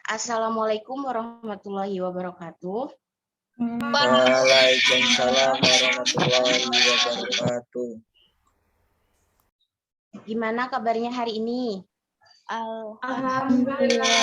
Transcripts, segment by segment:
Assalamualaikum warahmatullahi wabarakatuh. Waalaikumsalam warahmatullahi wabarakatuh. Gimana kabarnya hari ini? Alhamdulillah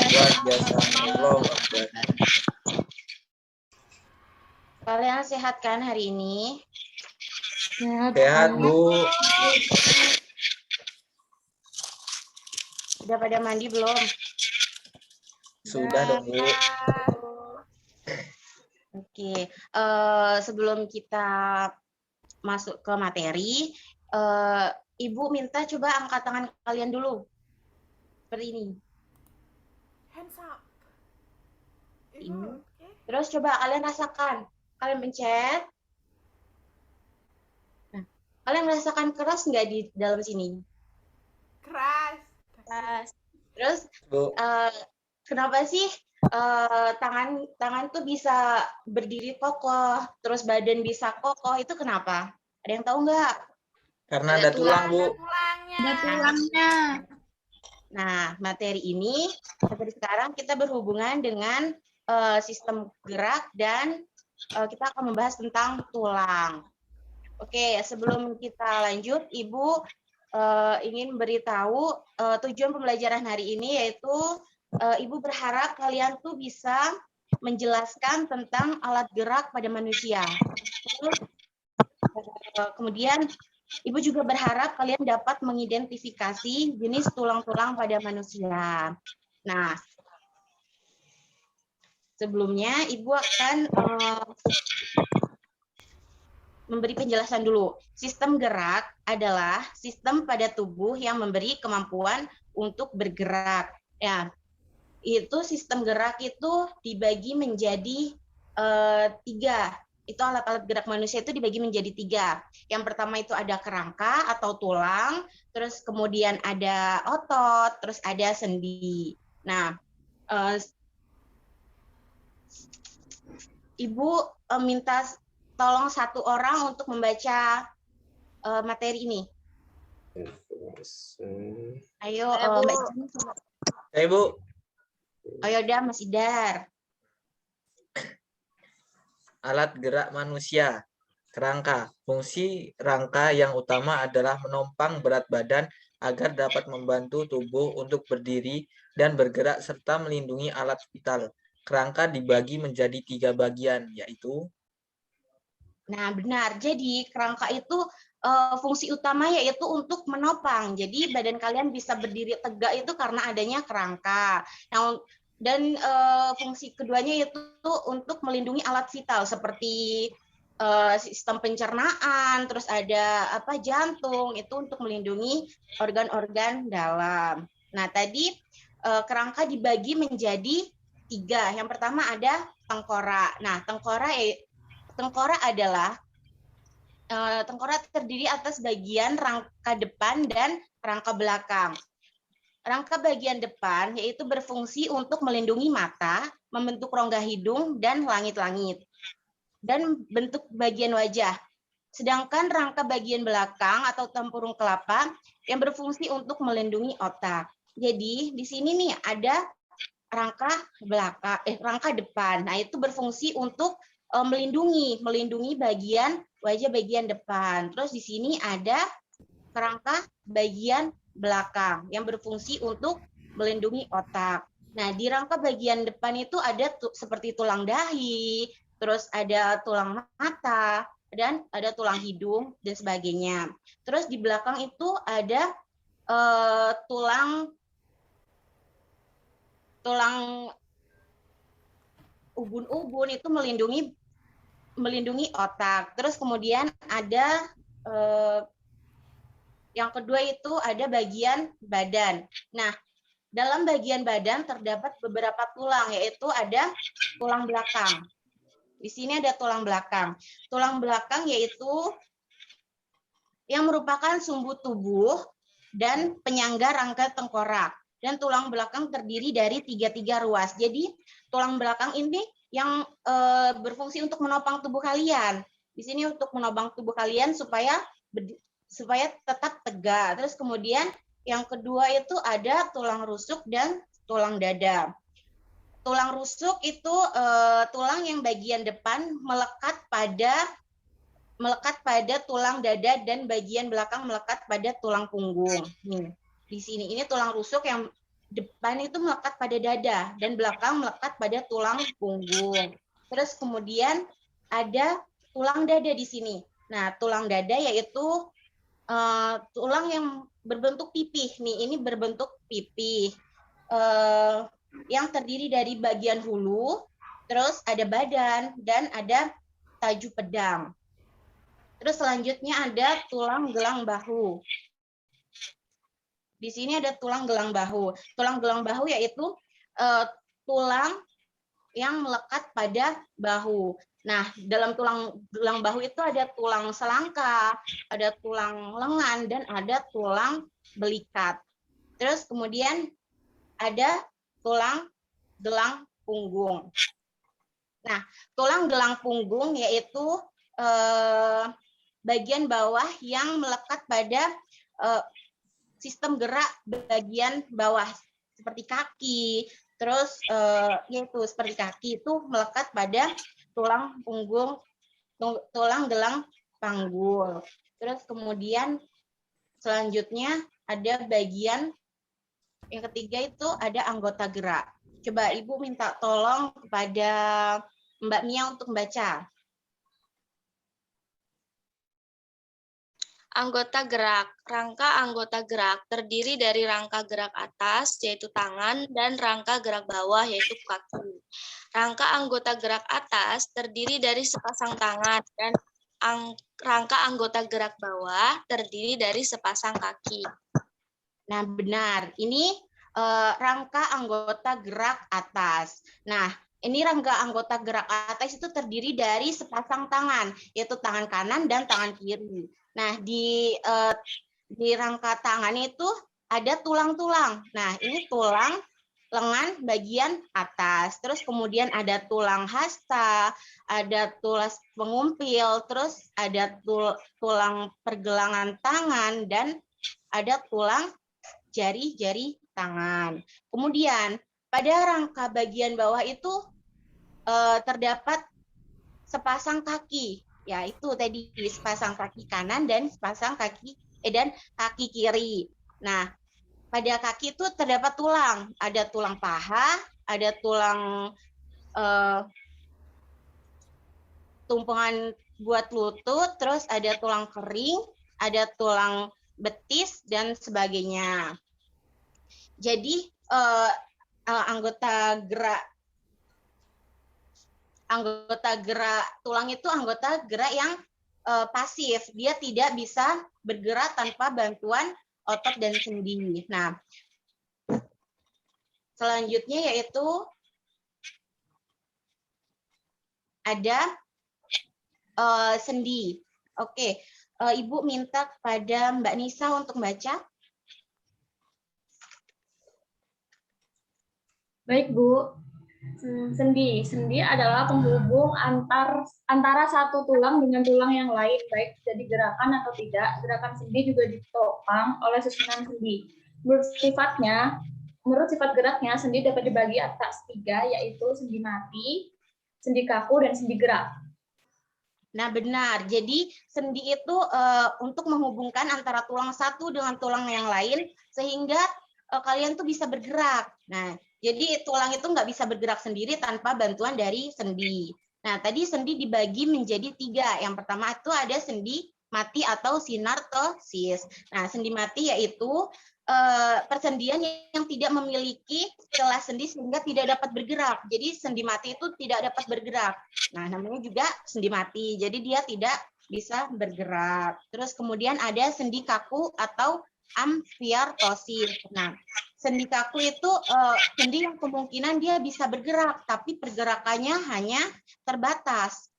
luar biasa. Kalian sehat kan hari ini? Sehat, Bu. Udah pada mandi belum? Sudah dong, Bu. Oke, sebelum kita masuk ke materi, Ibu minta coba angkat tangan kalian dulu. Seperti ini. Hands up. Ini. Terus coba kalian rasakan. Kalian pencet. Nah, kalian merasakan keras nggak di dalam sini? Keras. Terus kenapa sih tangan tuh bisa berdiri kokoh, terus badan bisa kokoh, itu kenapa? Ada yang tahu nggak? Karena ada tulang, Bu. Ada tulangnya. Nah, materi sekarang kita berhubungan dengan sistem gerak dan kita akan membahas tentang tulang. Oke, sebelum kita lanjut, Ibu ingin beritahu tujuan pembelajaran hari ini, yaitu Ibu berharap kalian tuh bisa menjelaskan tentang alat gerak pada manusia. Terus, kemudian Ibu juga berharap kalian dapat mengidentifikasi jenis tulang-tulang pada manusia. Nah, sebelumnya Ibu akan memberi penjelasan dulu. Sistem gerak adalah sistem pada tubuh yang memberi kemampuan untuk bergerak. Ya, itu sistem gerak itu dibagi menjadi 3. Itu alat-alat gerak manusia itu dibagi menjadi 3. Yang pertama itu ada kerangka atau tulang, terus kemudian ada otot, terus ada sendi. Nah, Ibu minta tolong satu orang untuk membaca materi ini. Ayo, Mbak Jin. Ayo, Bu. Ayo dah, Mas Idar. Alat gerak manusia. Kerangka. Fungsi rangka yang utama adalah menopang berat badan agar dapat membantu tubuh untuk berdiri dan bergerak serta melindungi alat vital. Kerangka dibagi menjadi 3 bagian, yaitu. Nah, benar. Jadi kerangka itu fungsi utama yaitu untuk menopang. Jadi badan kalian bisa berdiri tegak itu karena adanya kerangka. Dan fungsi keduanya yaitu untuk melindungi alat vital seperti sistem pencernaan, terus ada jantung, itu untuk melindungi organ-organ dalam. Nah, tadi kerangka dibagi menjadi 3. Yang pertama ada tengkorak. Nah, tengkorak adalah tengkorak terdiri atas bagian rangka depan dan rangka belakang. Rangka bagian depan yaitu berfungsi untuk melindungi mata, membentuk rongga hidung dan langit-langit, dan bentuk bagian wajah. Sedangkan rangka bagian belakang atau tempurung kelapa yang berfungsi untuk melindungi otak. Jadi di sini nih ada rangka depan. Nah, itu berfungsi untuk melindungi bagian wajah bagian depan. Terus di sini ada kerangka bagian belakang yang berfungsi untuk melindungi otak. Nah, di rangka bagian depan itu ada seperti tulang dahi, terus ada tulang mata, dan ada tulang hidung dan sebagainya. Terus di belakang itu ada tulang ubun-ubun, itu melindungi otak. Terus kemudian ada yang kedua itu ada bagian badan. Nah, dalam bagian badan terdapat beberapa tulang, yaitu ada tulang belakang. Di sini ada tulang belakang. Tulang belakang yaitu yang merupakan sumbu tubuh dan penyangga rangka tengkorak. Dan tulang belakang terdiri dari 3 ruas. Jadi tulang belakang ini yang berfungsi untuk menopang tubuh kalian. Di sini untuk menopang tubuh kalian supaya tetap tegak. Terus kemudian yang kedua itu ada tulang rusuk dan tulang dada. Tulang rusuk itu tulang yang bagian depan melekat pada tulang dada dan bagian belakang melekat pada tulang punggung. Nih, di sini ini tulang rusuk yang depan itu melekat pada dada dan belakang melekat pada tulang punggung. Terus kemudian ada tulang dada di sini. Nah, tulang dada yaitu tulang yang berbentuk pipih. Nih, ini berbentuk pipih. Yang terdiri dari bagian hulu, terus ada badan, dan ada taju pedang. Terus selanjutnya ada tulang gelang bahu. Di sini ada tulang gelang bahu. Tulang gelang bahu yaitu tulang yang melekat pada bahu. Nah, dalam tulang gelang bahu itu ada tulang selangka, ada tulang lengan, dan ada tulang belikat. Terus kemudian ada tulang gelang punggung. Nah, tulang gelang punggung yaitu bagian bawah yang melekat pada sistem gerak bagian bawah seperti kaki, terus yaitu seperti kaki itu melekat pada tulang punggung, tulang gelang panggul. Terus kemudian selanjutnya ada bagian yang ketiga itu ada anggota gerak. Coba Ibu minta tolong kepada Mbak Mia untuk membaca. Anggota gerak. Rangka anggota gerak terdiri dari rangka gerak atas, yaitu tangan, dan rangka gerak bawah, yaitu kaki. Rangka anggota gerak atas terdiri dari sepasang tangan, dan rangka anggota gerak bawah terdiri dari sepasang kaki. Nah, benar. Ini rangka anggota gerak atas. Nah, ini rangka anggota gerak atas itu terdiri dari sepasang tangan, yaitu tangan kanan dan tangan kiri. Nah, di rangka tangan itu ada tulang-tulang. Nah, ini tulang lengan bagian atas. Terus kemudian ada tulang hasta, ada tulang pengumpil, terus ada tulang pergelangan tangan, dan ada tulang jari-jari tangan. Kemudian pada rangka bagian bawah itu terdapat sepasang kaki. Ya, itu tadi sepasang kaki kanan dan sepasang kaki kiri. Nah, pada kaki itu terdapat tulang. Ada tulang paha, ada tulang tumpuan buat lutut, terus ada tulang kering, ada tulang betis, dan sebagainya. Jadi anggota gerak tulang itu anggota gerak yang pasif. Dia tidak bisa bergerak tanpa bantuan otot dan sendi. Nah, selanjutnya yaitu ada sendi. Oke, Ibu minta kepada Mbak Nisa untuk baca. Baik, Bu. Sendi. Sendi adalah penghubung antara satu tulang dengan tulang yang lain, baik jadi gerakan atau tidak. Gerakan sendi juga ditopang oleh susunan sendi. Menurut sifat geraknya, sendi dapat dibagi atas 3, yaitu sendi mati, sendi kaku, dan sendi gerak. Nah, benar. Jadi sendi itu untuk menghubungkan antara tulang satu dengan tulang yang lain sehingga kalian tuh bisa bergerak. Nah, jadi tulang itu nggak bisa bergerak sendiri tanpa bantuan dari sendi. Nah, tadi sendi dibagi menjadi 3. Yang pertama itu ada sendi mati atau sinartosis. Nah, sendi mati yaitu persendian yang tidak memiliki celah sendi sehingga tidak dapat bergerak. Jadi sendi mati itu tidak dapat bergerak. Nah, namanya juga sendi mati. Jadi dia tidak bisa bergerak. Terus kemudian ada sendi kaku atau amfiartosis. Nah, sendi kaku itu sendi yang kemungkinan dia bisa bergerak, tapi pergerakannya hanya terbatas.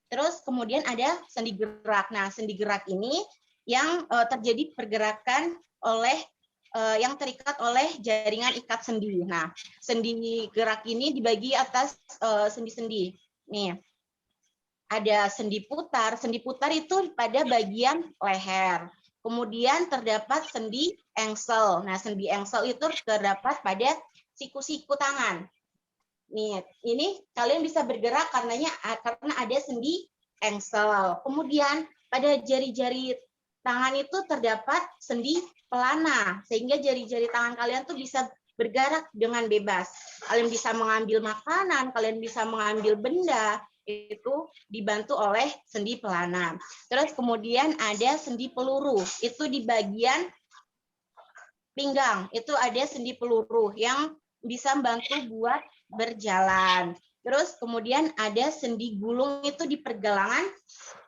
Terus kemudian ada sendi gerak. Nah, sendi gerak ini yang terjadi pergerakan yang terikat oleh jaringan ikat sendi. Nah, sendi gerak ini dibagi atas sendi-sendi. Nih, ada sendi putar. Sendi putar itu pada bagian leher. Kemudian terdapat sendi engsel. Nah, sendi engsel itu terdapat pada siku-siku tangan. Nih, ini kalian bisa bergerak karena ada sendi engsel. Kemudian pada jari-jari tangan itu terdapat sendi pelana, sehingga jari-jari tangan kalian tuh bisa bergerak dengan bebas. Kalian bisa mengambil makanan, kalian bisa mengambil benda, itu dibantu oleh sendi pelana. Terus kemudian ada sendi peluru, itu di bagian pinggang, itu ada sendi peluru yang bisa membantu buat berjalan. Terus kemudian ada sendi gulung, itu di pergelangan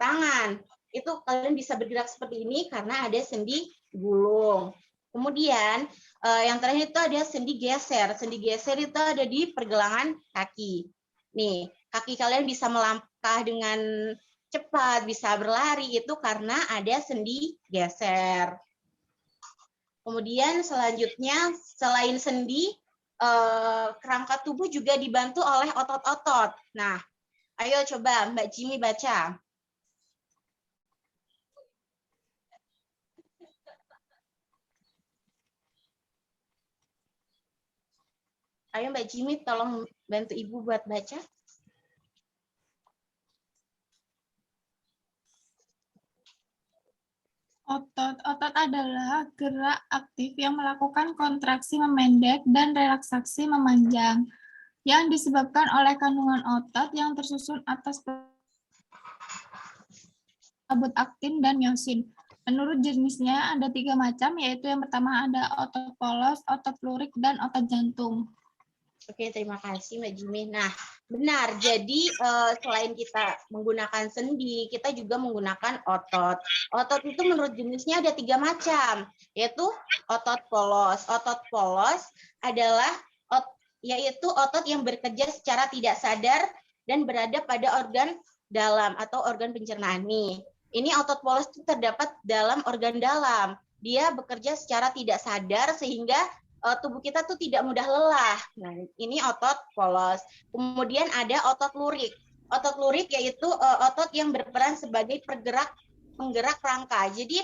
tangan. Itu kalian bisa bergerak seperti ini karena ada sendi gulung. Kemudian yang terakhir itu ada sendi geser. Sendi geser itu ada di pergelangan kaki. Nih, kaki kalian bisa melangkah dengan cepat, bisa berlari, itu karena ada sendi geser. Kemudian selanjutnya, selain sendi, kerangka tubuh juga dibantu oleh otot-otot. Nah, ayo coba Mbak Jimmy baca. Ayo Mbak Jimmy, tolong bantu Ibu buat baca. Otot adalah gerak aktif yang melakukan kontraksi memendek dan relaksasi memanjang yang disebabkan oleh kandungan otot yang tersusun atas kabut aktin dan miosin. Menurut jenisnya ada 3 macam, yaitu yang pertama ada otot polos, otot lurik, dan otot jantung. Oke, terima kasih Mbak Jimmy. Nah, benar. Jadi selain kita menggunakan sendi, kita juga menggunakan otot. Otot itu menurut jenisnya ada 3 macam, yaitu otot polos. Otot polos adalah yaitu otot yang bekerja secara tidak sadar dan berada pada organ dalam atau organ pencernaan. Nih, ini otot polos itu terdapat dalam organ dalam. Dia bekerja secara tidak sadar sehingga tubuh kita tuh tidak mudah lelah. Nah, ini otot polos. Kemudian ada otot lurik. Otot lurik yaitu otot yang berperan sebagai penggerak rangka. Jadi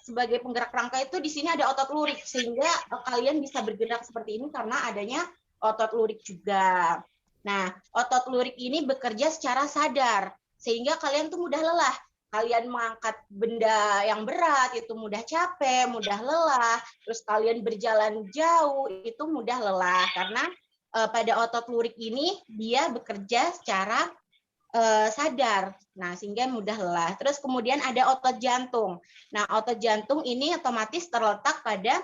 sebagai penggerak rangka itu di sini ada otot lurik, sehingga kalian bisa bergerak seperti ini karena adanya otot lurik juga. Nah, otot lurik ini bekerja secara sadar, sehingga kalian tuh mudah lelah. Kalian mengangkat benda yang berat itu mudah capek, mudah lelah. Terus kalian berjalan jauh itu mudah lelah karena pada otot lurik ini dia bekerja secara sadar. Nah, sehingga mudah lelah. Terus kemudian ada otot jantung. Nah, otot jantung ini otomatis terletak pada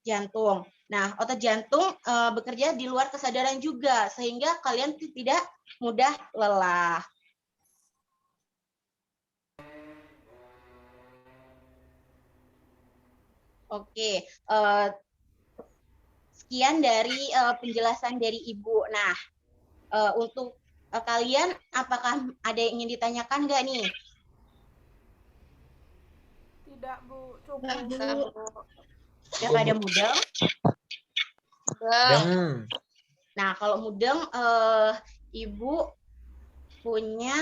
jantung. Nah, otot jantung bekerja di luar kesadaran juga sehingga kalian tidak mudah lelah. Oke, sekian dari penjelasan dari Ibu. Nah, untuk kalian, apakah ada yang ingin ditanyakan nggak nih? Tidak, Bu. Cukup. Udah pada mudeng? Nah, kalau mudeng, Ibu punya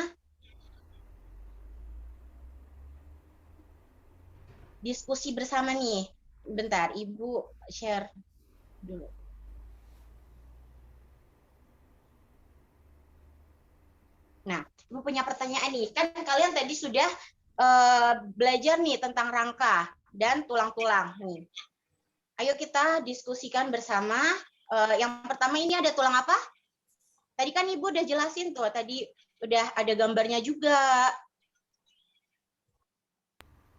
diskusi bersama nih. Bentar, Ibu share dulu. Nah, Ibu punya pertanyaan nih. Kan kalian tadi sudah belajar nih tentang rangka dan tulang-tulang. Nih, ayo kita diskusikan bersama. Yang pertama ini ada tulang apa? Tadi kan Ibu udah jelasin tuh. Tadi udah ada gambarnya juga.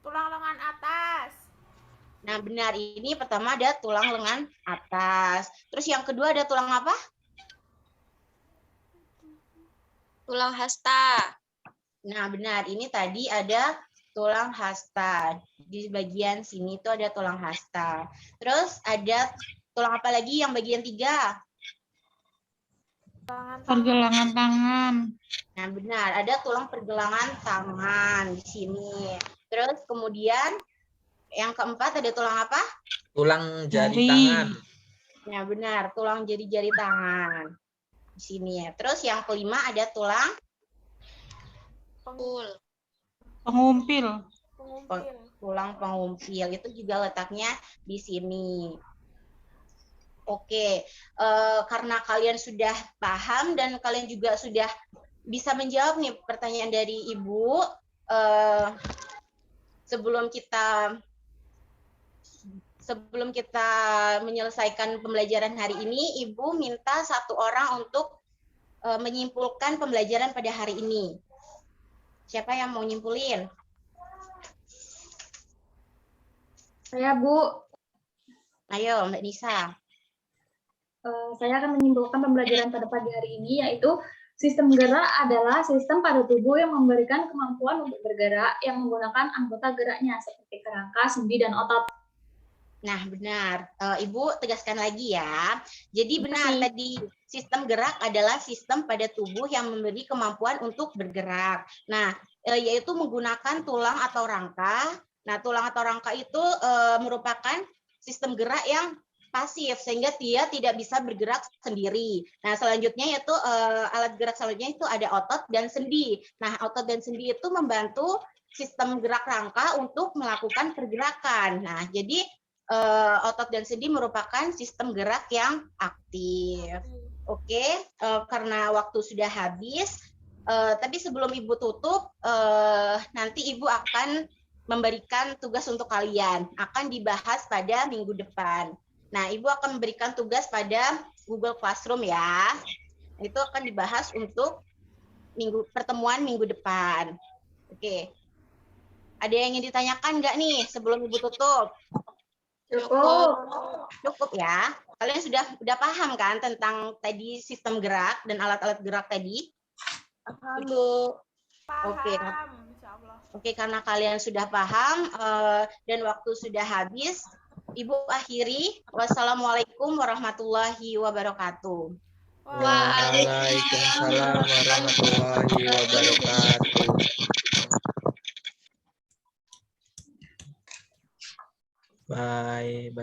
Tulang lengan atas. Nah, benar. Ini pertama ada tulang lengan atas. Terus yang kedua ada tulang apa? Tulang hasta. Nah, benar. Ini tadi ada tulang hasta. Di bagian sini itu ada tulang hasta. Terus ada tulang apa lagi yang bagian 3? Pergelangan tangan. Nah, benar. Ada tulang pergelangan tangan di sini. Terus kemudian yang keempat ada tulang apa? Tulang jari tangan. Nah, benar. Tulang jari-jari tangan. Di sini ya. Terus yang kelima ada tulang Pengul. Pengumpil. Pengumpil. tulang pengumpil itu juga letaknya di sini. Oke, karena kalian sudah paham dan kalian juga sudah bisa menjawab nih pertanyaan dari Ibu, sebelum kita menyelesaikan pembelajaran hari ini, Ibu minta satu orang untuk menyimpulkan pembelajaran pada hari ini. Siapa yang mau nyimpulin? Saya, Bu. Ayo, Mbak Nisa. Saya akan menyimpulkan pembelajaran pada pagi hari ini, yaitu sistem gerak adalah sistem pada tubuh yang memberikan kemampuan untuk bergerak yang menggunakan anggota geraknya seperti kerangka, sendi, dan otot. Nah, benar. Ibu tegaskan lagi ya. Jadi benar tadi, sistem gerak adalah sistem pada tubuh yang memberi kemampuan untuk bergerak. Nah, yaitu menggunakan tulang atau rangka. Nah, tulang atau rangka itu merupakan sistem gerak yang pasif sehingga dia tidak bisa bergerak sendiri. Nah, selanjutnya yaitu alat gerak selanjutnya itu ada otot dan sendi. Nah, otot dan sendi itu membantu sistem gerak rangka untuk melakukan pergerakan. Nah, jadi otot dan sendi merupakan sistem gerak yang aktif. Oke, karena waktu sudah habis, tapi sebelum Ibu tutup, nanti Ibu akan memberikan tugas untuk kalian. Akan dibahas pada minggu depan. Nah, Ibu akan memberikan tugas pada Google Classroom ya. Itu akan dibahas untuk pertemuan minggu depan. Oke. Ada yang ingin ditanyakan nggak nih sebelum Ibu tutup? Cukup ya. Kalian sudah paham kan tentang tadi sistem gerak dan alat-alat gerak tadi? Paham, Bu. Paham, insya Allah. Oke, karena kalian sudah paham dan waktu sudah habis, Ibu akhiri. Wassalamualaikum warahmatullahi wabarakatuh. Waalaikumsalam warahmatullahi wabarakatuh. Bye.